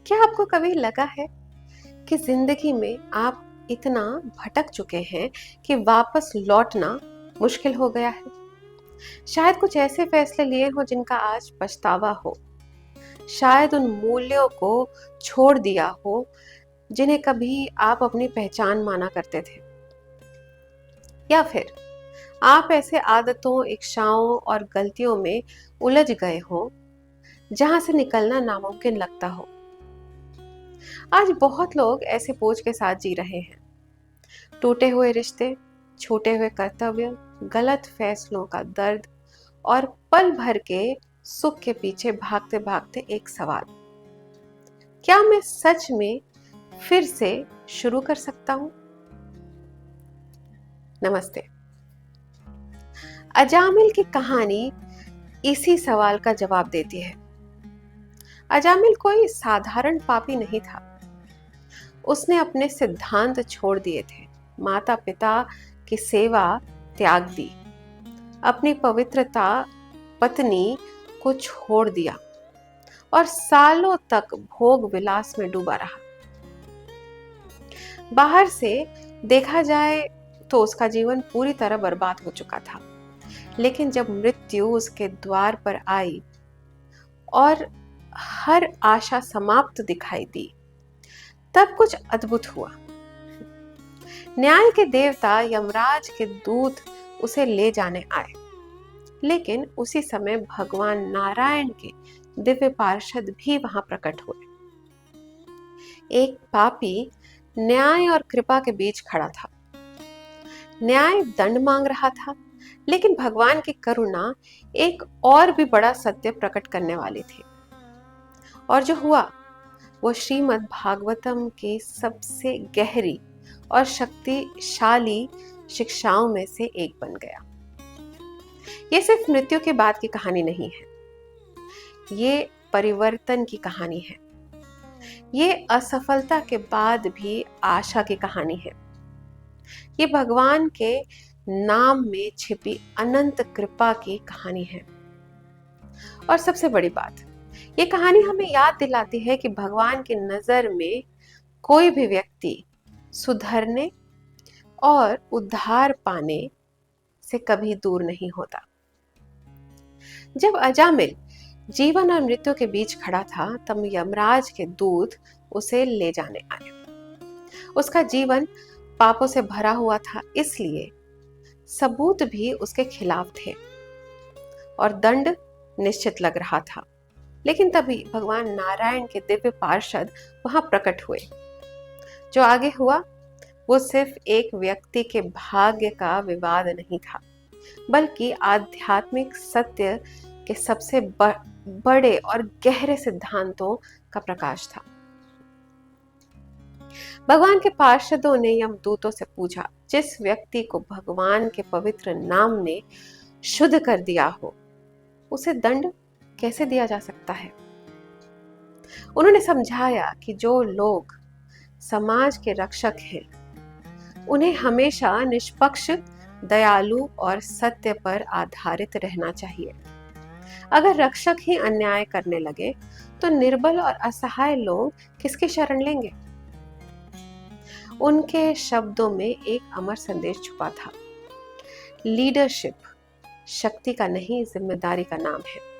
क्या आपको कभी लगा है कि जिंदगी में आप इतना भटक चुके हैं कि वापस लौटना मुश्किल हो गया है? शायद कुछ ऐसे फैसले लिए हो जिनका आज पछतावा हो। शायद उन मूल्यों को छोड़ दिया हो जिन्हें कभी आप अपनी पहचान माना करते थे। या फिर आप ऐसे आदतों, इच्छाओं और गलतियों में उलझ गए हो जहां से निकलना नामुमकिन लगता हो। आज बहुत लोग ऐसे बोझ के साथ जी रहे हैं। टूटे हुए रिश्ते, छूटे हुए कर्तव्य, गलत फैसलों का दर्द और पल भर के सुख के पीछे भागते भागते एक सवाल, क्या मैं सच में फिर से शुरू कर सकता हूं? नमस्ते। अजामिल की कहानी इसी सवाल का जवाब देती है। अजामिल कोई साधारण पापी नहीं था। उसने अपने सिद्धांत छोड़ दिए थे, माता पिता की सेवा त्याग दी, अपनी पवित्रता, पत्नी को छोड़ दिया और सालों तक भोग विलास में डूबा रहा। बाहर से देखा जाए तो उसका जीवन पूरी तरह बर्बाद हो चुका था। लेकिन जब मृत्यु उसके द्वार पर आई और हर आशा समाप्त दिखाई दी, तब कुछ अद्भुत हुआ। न्याय के देवता यमराज के दूत उसे ले जाने आए, लेकिन उसी समय भगवान नारायण के दिव्य पार्षद भी वहां प्रकट हुए। एक पापी न्याय और कृपा के बीच खड़ा था। न्याय दंड मांग रहा था, लेकिन भगवान की करुणा एक और भी बड़ा सत्य प्रकट करने वाली थी। और जो हुआ वो श्रीमद् भागवतम की सबसे गहरी और शक्तिशाली शिक्षाओं में से एक बन गया। ये सिर्फ मृत्यु के बाद की कहानी नहीं है, ये परिवर्तन की कहानी है। ये असफलता के बाद भी आशा की कहानी है। ये भगवान के नाम में छिपी अनंत कृपा की कहानी है। और सबसे बड़ी बात, ये कहानी हमें याद दिलाती है कि भगवान की नजर में कोई भी व्यक्ति सुधरने और उद्धार पाने से कभी दूर नहीं होता। जब अजामिल जीवन और मृत्यु के बीच खड़ा था, तब यमराज के दूत उसे ले जाने आए। उसका जीवन पापों से भरा हुआ था, इसलिए सबूत भी उसके खिलाफ थे और दंड निश्चित लग रहा था। लेकिन तभी भगवान नारायण के दिव्य पार्षद वहां प्रकट हुए। जो आगे हुआ वो सिर्फ एक व्यक्ति के भाग्य का विवाद नहीं था, बल्कि आध्यात्मिक सत्य के सबसे बड़े और गहरे सिद्धांतों का प्रकाश था। भगवान के पार्षदों ने यमदूतों से पूछा, जिस व्यक्ति को भगवान के पवित्र नाम ने शुद्ध कर दिया हो, उसे दंड कैसे दिया जा सकता है? उन्होंने समझाया कि जो लोग समाज के रक्षक हैं, उन्हें हमेशा निष्पक्ष, दयालु और सत्य पर आधारित रहना चाहिए। अगर रक्षक ही अन्याय करने लगे तो निर्बल और असहाय लोग किसकी शरण लेंगे? उनके शब्दों में एक अमर संदेश छुपा था। लीडरशिप शक्ति का नहीं, जिम्मेदारी का नाम है।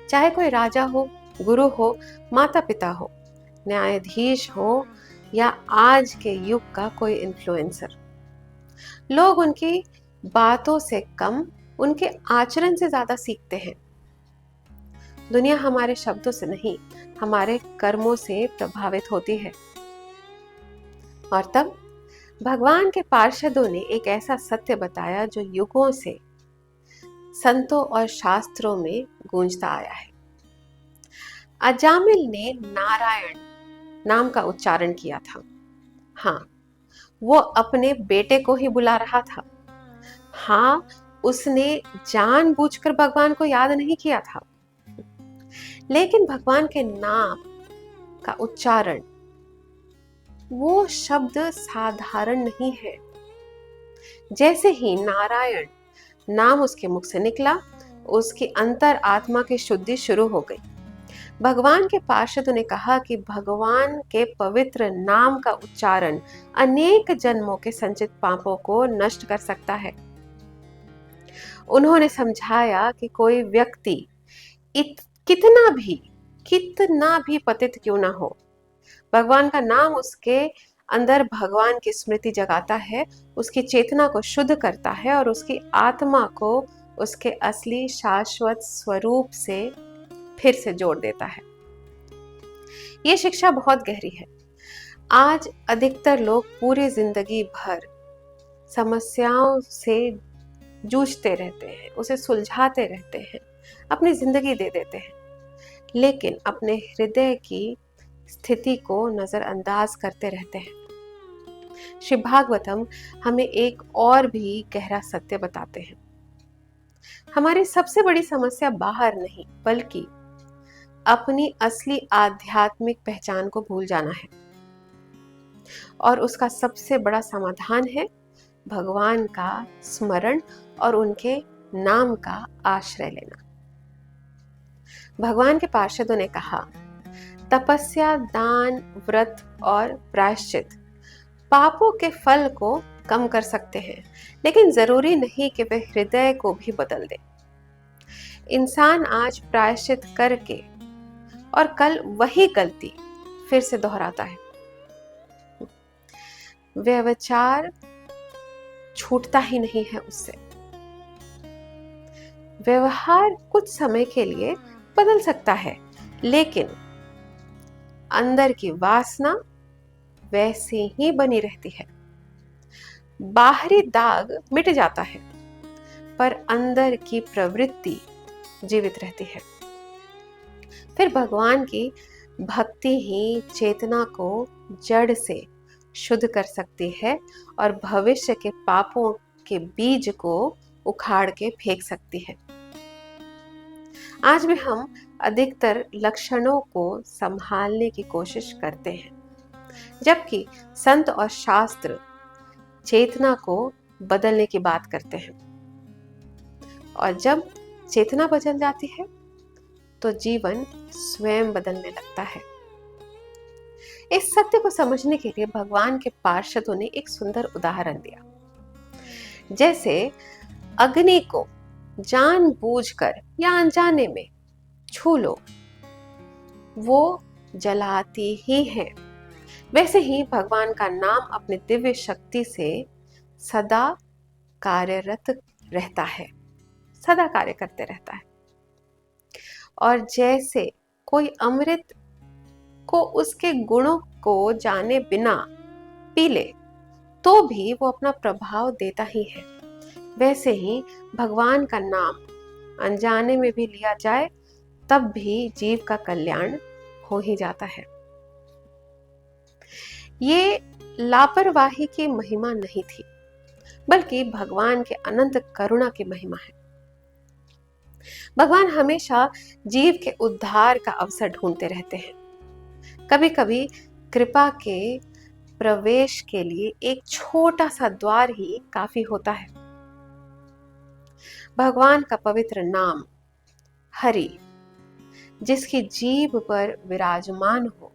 चाहे कोई राजा हो, गुरु हो, माता पिता हो, न्यायाधीश हो या आज के युग का कोई इन्फ्लुएंसर, लोग उनकी बातों से कम उनके आचरण से ज्यादा सीखते हैं। दुनिया हमारे शब्दों से नहीं, हमारे कर्मों से प्रभावित होती है। और तब भगवान के पार्षदों ने एक ऐसा सत्य बताया जो युगों से संतों और शास्त्रों में गूंजता आया है। अजामिल ने नारायण नाम का उच्चारण किया था। हाँ, वो अपने बेटे को ही बुला रहा था। हाँ, उसने जानबूझकर भगवान को याद नहीं किया था, लेकिन भगवान के नाम का उच्चारण, वो शब्द साधारण नहीं है। जैसे ही नारायण नाम उसके मुख से निकला, उसकी अंतर आत्मा की शुद्धि शुरू हो गई। भगवान के पार्षदों ने कहा कि भगवान के पवित्र नाम का उच्चारण अनेक जन्मों के संचित पापों को नष्ट कर सकता है। उन्होंने समझाया कि कोई व्यक्ति कितना भी पतित क्यों ना हो, भगवान का नाम उसके अंदर भगवान की स्मृति जगाता है, उसकी चेतना को शुद्ध करता है और उसकी आत्मा को उसके असली शाश्वत स्वरूप से फिर से जोड़ देता है। ये शिक्षा बहुत गहरी है। आज अधिकतर लोग पूरी जिंदगी भर समस्याओं से जूझते रहते हैं, उसे सुलझाते रहते हैं, अपनी जिंदगी दे देते हैं, लेकिन अपने हृदय की स्थिति को नजरअंदाज करते रहते हैं। श्री भागवतम हमें एक और भी गहरा सत्य बताते हैं। हमारी सबसे बड़ी समस्या बाहर नहीं, बल्कि अपनी असली आध्यात्मिक पहचान को भूल जाना है, और उसका सबसे बड़ा समाधान है भगवान का स्मरण और उनके नाम का आश्रय लेना। भगवान के पार्षदों ने कहा, तपस्या, दान, व्रत और प्रायश्चित पापों के फल को कम कर सकते हैं, लेकिन जरूरी नहीं कि वे हृदय को भी बदल दे। इंसान आज प्रायश्चित करके और कल वही गलती फिर से दोहराता है। व्यभिचार छूटता ही नहीं है उससे। व्यवहार कुछ समय के लिए बदल सकता है, लेकिन अंदर की वासना वैसी ही बनी रहती है। बाहरी दाग मिट जाता है, पर अंदर की प्रवृत्ति जीवित रहती है। फिर भगवान की भक्ति ही चेतना को जड़ से शुद्ध कर सकती है और भविष्य के पापों के बीज को उखाड़ के फेंक सकती है। आज भी हम अधिकतर लक्षणों को संभालने की कोशिश करते हैं, जबकि संत और शास्त्र चेतना को बदलने की बात करते हैं। और जब चेतना बदल जाती है तो जीवन स्वयं बदलने लगता है। इस सत्य को समझने के लिए भगवान के पार्षदों ने एक सुंदर उदाहरण दिया। जैसे अग्नि को जानबूझकर या अनजाने में छू लो, वो जलाती ही है, वैसे ही भगवान का नाम अपनी दिव्य शक्ति से सदा कार्यरत रहता है, सदा कार्य करते रहता है। और जैसे कोई अमृत को उसके गुणों को जाने बिना पी ले तो भी वो अपना प्रभाव देता ही है, वैसे ही भगवान का नाम अनजाने में भी लिया जाए तब भी जीव का कल्याण हो ही जाता है। ये लापरवाही की महिमा नहीं थी, बल्कि भगवान के अनंत करुणा की महिमा है। भगवान हमेशा जीव के उद्धार का अवसर ढूंढते रहते हैं। कभी कभी कृपा के प्रवेश के लिए एक छोटा सा द्वार ही काफी होता है। भगवान का पवित्र नाम हरि जिसकी जीभ पर विराजमान हो,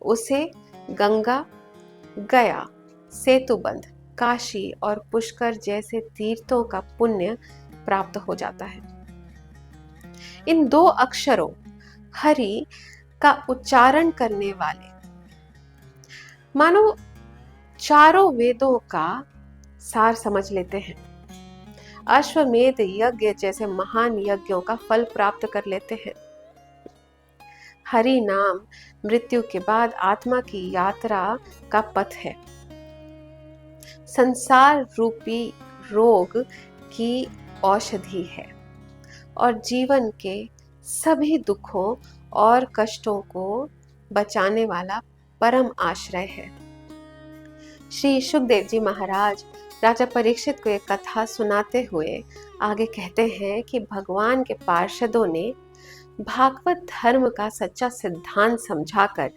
उसे गंगा, गया, सेतुबंध, काशी और पुष्कर जैसे तीर्थों का पुण्य प्राप्त हो जाता है। इन दो अक्षरों हरि का उच्चारण करने वाले मानो चारों वेदों का सार समझ लेते हैं, अश्वमेध यज्ञ जैसे महान यज्ञों का फल प्राप्त कर लेते हैं। हरि नाम मृत्यु के बाद आत्मा की यात्रा का पथ है, संसार रूपी रोग की औषधि है और जीवन के सभी दुखों और कष्टों को बचाने वाला परम आश्रय है। श्री सुखदेव जी महाराज राजा परीक्षित को एक कथा सुनाते हुए आगे कहते हैं कि भगवान के पार्षदों ने भागवत धर्म का सच्चा सिद्धांत समझाकर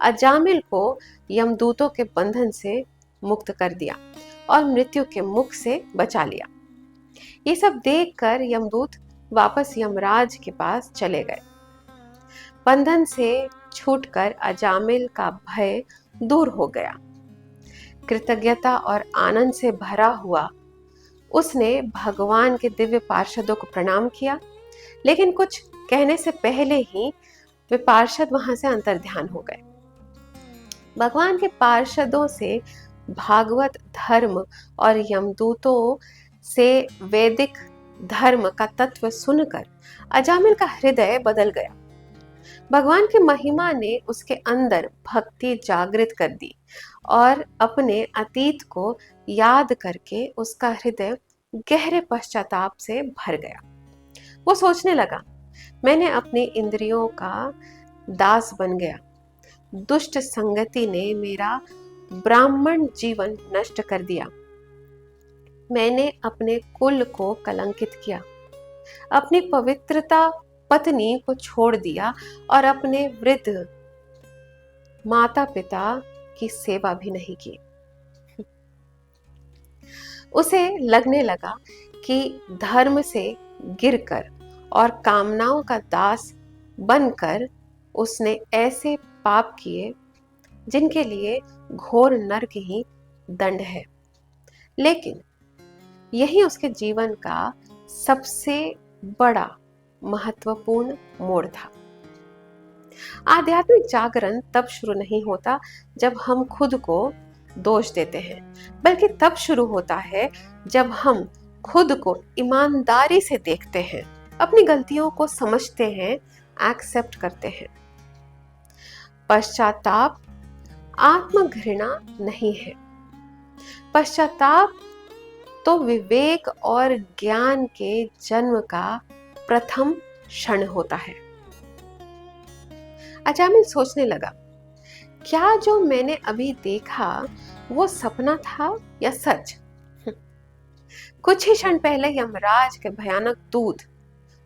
अजामिल को यमदूतों के बंधन से मुक्त कर दिया और मृत्यु के मुख से बचा लिया। ये सब देखकर यमदूत वापस यमराज के पास चले गए। बंधन से छूटकर अजामिल का भय दूर हो गया। कृतज्ञता और आनंद से भरा हुआ उसने भगवान के दिव्य पार्षदों को प्रणाम किया, लेकिन कुछ कहने से पहले ही वे पार्षद वहां से अंतर्ध्यान हो गए। भगवान के पार्षदों से भागवत धर्म और यमदूतों से वैदिक धर्म का तत्व सुनकर अजामिल का हृदय बदल गया। भगवान की महिमा ने उसके अंदर भक्ति जागृत कर दी और अपने अतीत को याद करके उसका हृदय गहरे पश्चाताप से भर गया। वो सोचने लगा, मैंने अपनी इंद्रियों का दास बन गया। दुष्ट संगति ने मेरा ब्राह्मण जीवन नष्ट कर दिया। मैंने अपने कुल को कलंकित किया, अपनी पवित्रता पत्नी को छोड़ दिया और अपने वृद्ध माता पिता की सेवा भी नहीं की। उसे लगने लगा कि धर्म से गिरकर और कामनाओं का दास बनकर उसने ऐसे पाप किए जिनके लिए घोर नरक ही दंड है। लेकिन यही उसके जीवन का सबसे बड़ा महत्वपूर्ण मोड़ था। आध्यात्मिक जागरण तब शुरू नहीं होता जब हम खुद को दोष देते हैं, बल्कि तब शुरू होता है जब हम खुद को ईमानदारी से देखते हैं, अपनी गलतियों को समझते हैं, एक्सेप्ट करते हैं। पश्चाताप आत्मघृणा नहीं है। पश्चाताप तो विवेक और ज्ञान के जन्म का प्रथम क्षण होता है। अजामिल सोचने लगा, क्या जो मैंने अभी देखा वो सपना था या सच? कुछ ही क्षण पहले यमराज के भयानक दूत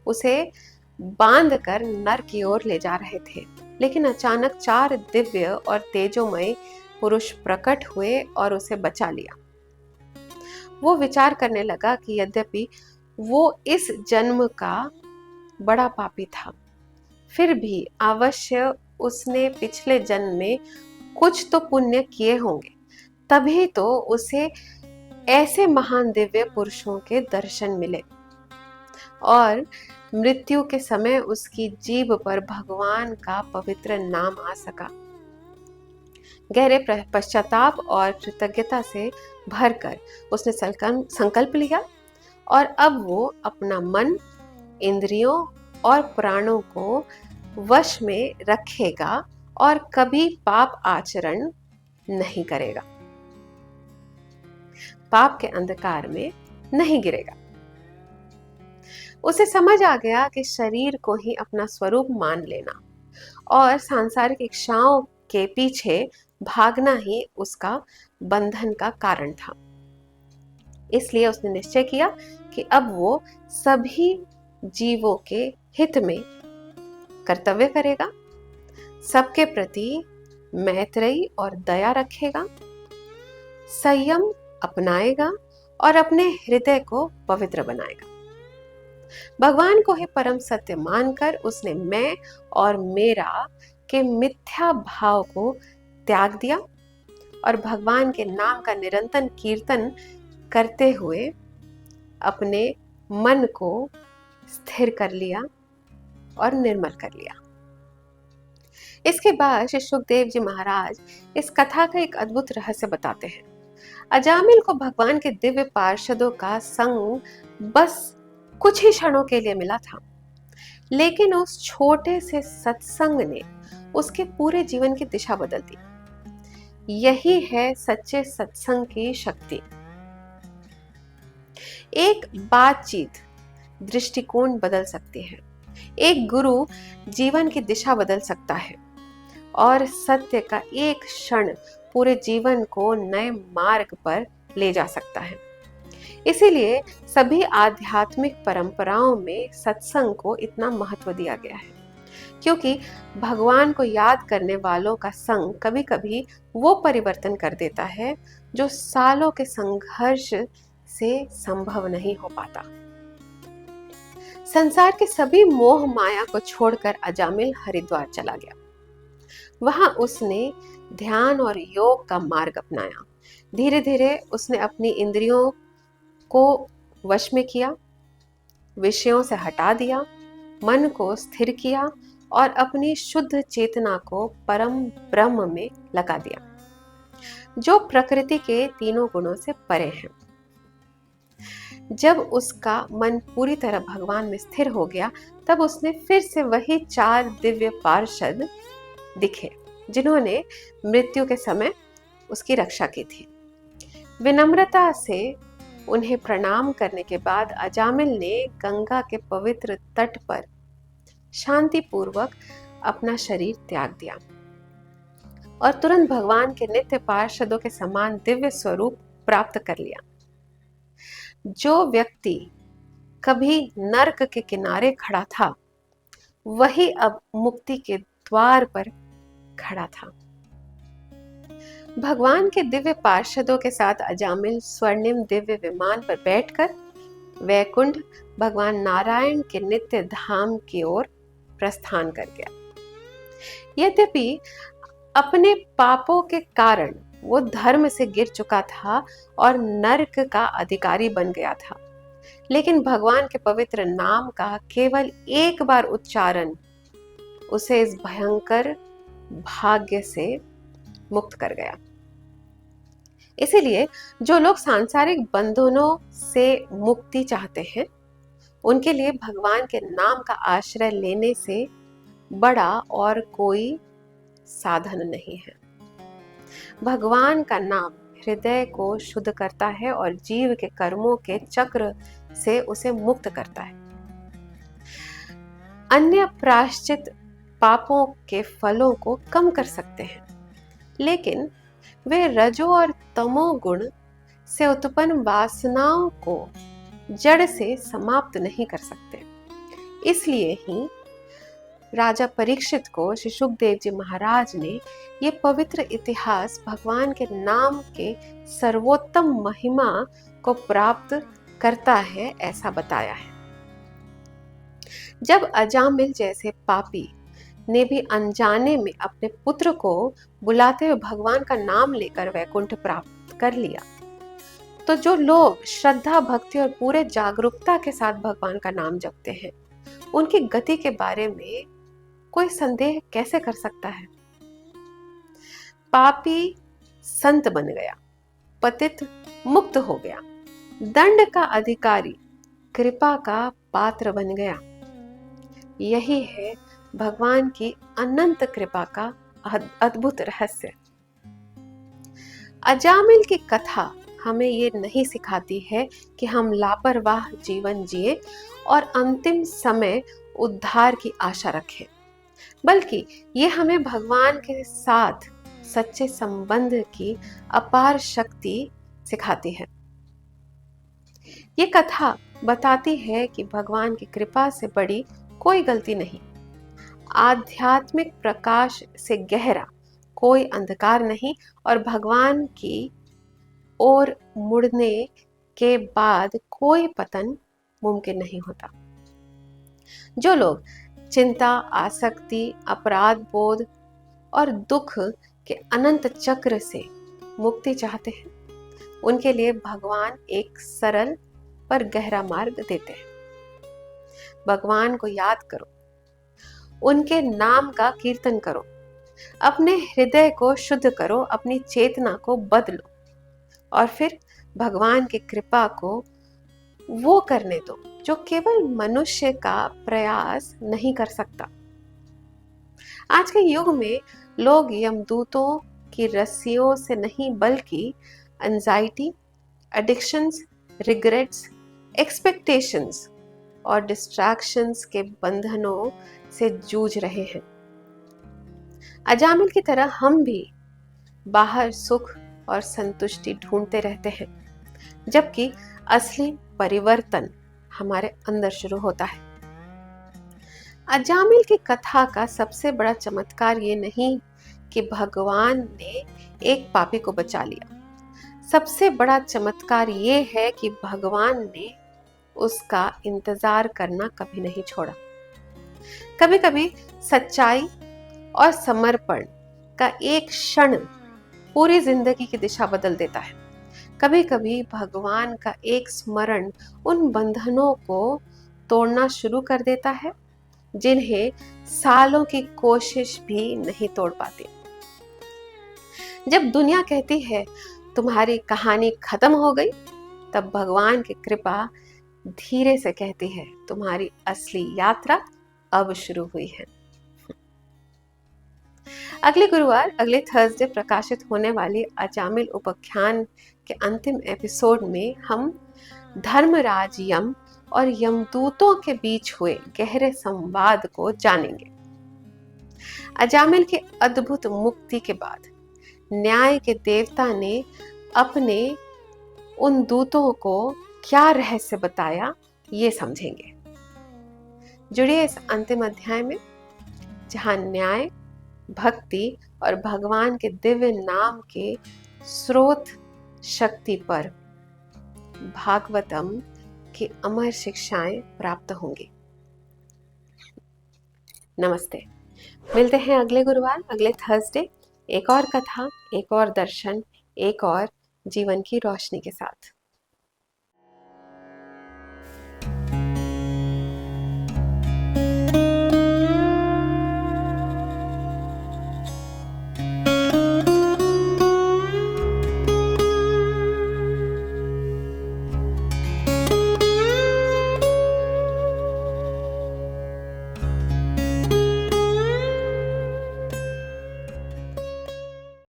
उसे बांधकर नर की ओर ले जा रहे थे, लेकिन अचानक 4 दिव्य और तेजोमय पुरुष प्रकट हुए और उसे बचा लिया। वो विचार करने लगा कि यद्यपि वो इस जन्म का बड़ा पापी था, फिर भी अवश्य उसने पिछले जन्म में कुछ तो पुण्य किए होंगे, तभी तो उसे ऐसे महान दिव्य पुरुषों के दर्शन मिले और मृत्यु के समय उसकी जीभ पर भगवान का पवित्र नाम आ सका। गहरे पश्चाताप और कृतज्ञता से भरकर उसने संकल्प लिया और अब वो अपना मन, इंद्रियों और प्राणों को वश में रखेगा और कभी पाप आचरण नहीं करेगा, पाप के अंधकार में नहीं गिरेगा। उसे समझ आ गया कि शरीर को ही अपना स्वरूप मान लेना और सांसारिक इच्छाओं के पीछे भागना ही उसका बंधन का कारण था। इसलिए उसने निश्चय किया कि अब वो सभी जीवों के हित में कर्तव्य करेगा, सबके प्रति मैत्रेयी और दया रखेगा, संयम अपनाएगा और अपने हृदय को पवित्र बनाएगा। भगवान को ही परम सत्य मानकर उसने मैं और मेरा के मिथ्या भाव को त्याग दिया और भगवान के नाम का निरंतर कीर्तन करते हुए अपने मन को स्थिर कर लिया और निर्मल कर लिया। इसके बाद श्री सुखदेव जी महाराज इस कथा का एक अद्भुत रहस्य बताते हैं। अजामिल को भगवान के दिव्य पार्षदों का संग बस कुछ ही क्षणों के लिए मिला था, लेकिन उस छोटे से सत्संग ने उसके पूरे जीवन की दिशा बदल दी। यही है सच्चे सत्संग की शक्ति। एक बातचीत दृष्टिकोण बदल सकती है, एक गुरु जीवन की दिशा बदल सकता है और सत्य का एक क्षण पूरे जीवन को नए मार्ग पर ले जा सकता है। इसीलिए सभी आध्यात्मिक परंपराओं में सत्संग को इतना महत्व दिया गया है, क्योंकि भगवान को याद करने वालों का संग कभी कभी वो परिवर्तन कर देता है जो सालों के संघर्ष से संभव नहीं हो पाता। संसार के सभी मोह माया को छोड़कर अजामिल हरिद्वार चला गया। वहां उसने ध्यान और योग का मार्ग अपनाया। धीरे धीरे उसने अपनी इंद्रियों को वश में किया, विषयों से हटा दिया, मन को स्थिर किया और अपनी शुद्ध चेतना को परम ब्रह्म में लगा दिया, जो प्रकृति के तीनों गुणों से परे है। जब उसका मन पूरी तरह भगवान में स्थिर हो गया, तब उसने फिर से वही 4 दिव्य पार्षद दिखे जिन्होंने मृत्यु के समय उसकी रक्षा की थी। विनम्रता से उन्हें प्रणाम करने के बाद अजामिल ने गंगा के पवित्र तट पर शांतिपूर्वक अपना शरीर त्याग दिया और तुरंत भगवान के नित्य पार्षदों के समान दिव्य स्वरूप प्राप्त कर लिया। जो व्यक्ति कभी नर्क के किनारे खड़ा था, वही अब मुक्ति के द्वार पर खड़ा था। भगवान के दिव्य पार्षदों के साथ अजामिल स्वर्णिम दिव्य विमान पर बैठकर वैकुंठ भगवान नारायण के नित्य धाम की ओर प्रस्थान कर गया। यद्यपि अपने पापों के कारण वो धर्म से गिर चुका था और नरक का अधिकारी बन गया था, लेकिन भगवान के पवित्र नाम का केवल एक बार उच्चारण उसे इस भयंकर भाग्य से मुक्त कर गया। इसीलिए जो लोग सांसारिक बंधनों से मुक्ति चाहते हैं, उनके लिए भगवान के नाम का आश्रय लेने से बड़ा और कोई साधन नहीं है। भगवान का नाम हृदय को शुद्ध करता है और जीव के कर्मों के चक्र से उसे मुक्त करता है। अन्य प्रायश्चित पापों के फलों को कम कर सकते हैं, लेकिन वे रजो और तमो गुण से उत्पन्न वासनाओं को जड़ से समाप्त नहीं कर सकते। इसलिए ही राजा परीक्षित को श्री सुखदेव जी महाराज ने ये पवित्र इतिहास भगवान के नाम के सर्वोत्तम महिमा को प्राप्त करता है ऐसा बताया है। जब अजामिल जैसे पापी ने भी अनजाने में अपने पुत्र को बुलाते हुए भगवान का नाम लेकर वैकुंठ प्राप्त कर लिया, तो जो लोग श्रद्धा भक्ति और पूरे जागरूकता के साथ भगवान का नाम जपते हैं, उनकी गति के बारे में कोई संदेह कैसे कर सकता है। पापी संत बन गया, पतित मुक्त हो गया, दंड का अधिकारी कृपा का पात्र बन गया। यही है भगवान की अनंत कृपा का अद्भुत रहस्य। अजामिल की कथा हमें ये नहीं सिखाती है कि हम लापरवाह जीवन जिए और अंतिम समय उद्धार की आशा रखें, बल्कि ये हमें भगवान के साथ सच्चे संबंध की अपार शक्ति सिखाती है। ये कथा बताती है कि भगवान की कृपा से बड़ी कोई गलती नहीं, आध्यात्मिक प्रकाश से गहरा कोई अंधकार नहीं और भगवान की ओर मुड़ने के बाद कोई पतन मुमकिन नहीं होता। जो लोग चिंता, आसक्ति, अपराध बोध और दुख के अनंत चक्र से मुक्ति चाहते हैं, उनके लिए भगवान एक सरल पर गहरा मार्ग देते हैं। भगवान को याद करो, उनके नाम का कीर्तन करो, अपने हृदय को शुद्ध करो, अपनी चेतना को बदलो और फिर भगवान की कृपा को वो करने दो जो केवल मनुष्य का प्रयास नहीं कर सकता। आज के युग में लोग यमदूतों की रस्सियों से नहीं, बल्कि एंजाइटी, एडिक्शंस, रिग्रेट्स, एक्सपेक्टेशंस और डिस्ट्रैक्शंस के बंधनों से जूझ रहे हैं। अजामिल की तरह हम भी बाहर सुख और संतुष्टि ढूंढते रहते हैं, जबकि असली परिवर्तन हमारे अंदर शुरू होता है। अजामिल की कथा का सबसे बड़ा चमत्कार ये नहीं कि भगवान ने एक पापी को बचा लिया। सबसे बड़ा चमत्कार ये है कि भगवान ने उसका इंतजार करना कभी नहीं छोड़ा। कभी कभी सच्चाई और समर्पण का एक क्षण पूरी जिंदगी की दिशा बदल देता है। कभी कभी भगवान का एक स्मरण उन बंधनों को तोड़ना शुरू कर देता है जिन्हें सालों की कोशिश भी नहीं तोड़ पाती। जब दुनिया कहती है तुम्हारी कहानी खत्म हो गई, तब भगवान की कृपा धीरे से कहती है तुम्हारी असली यात्रा अब शुरू हुई है। अगले गुरुवार, अगले थर्सडे प्रकाशित होने वाली अजामिल उपाख्यान के अंतिम एपिसोड में हम धर्मराज यम और यमदूतों के बीच हुए गहरे संवाद को जानेंगे। अजामिल की अद्भुत मुक्ति के बाद न्याय के देवता ने अपने उन दूतों को क्या रहस्य बताया, ये समझेंगे। जुड़िए इस अंतिम अध्याय में, जहां न्याय, भक्ति और भगवान के दिव्य नाम के स्रोत शक्ति पर भागवतम की अमर शिक्षाएं प्राप्त होंगी। नमस्ते। मिलते हैं अगले गुरुवार, अगले थर्सडे, एक और कथा, एक और दर्शन, एक और जीवन की रोशनी के साथ।